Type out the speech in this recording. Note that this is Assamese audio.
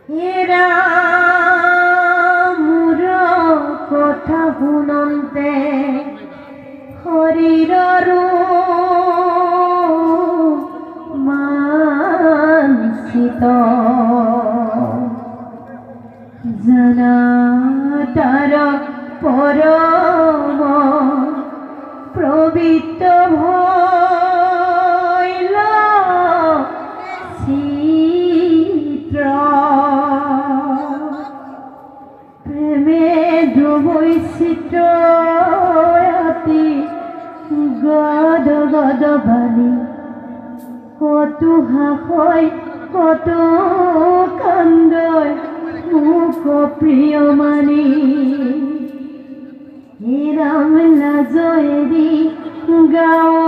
এৰা মোৰ কথা শুনন্তে শৰীৰৰো মানচিত জানা তাৰ পৰম পবিত্ৰ ভৈল চিত্ৰ প্ৰেমে ধ্ৰুবৈচিত্ৰ অতি গদ গদ বাণী কতো হাসয় কতো কান্দয় মুখ প্ৰিয় মানি হে ৰাম লাজেৰি গাঁও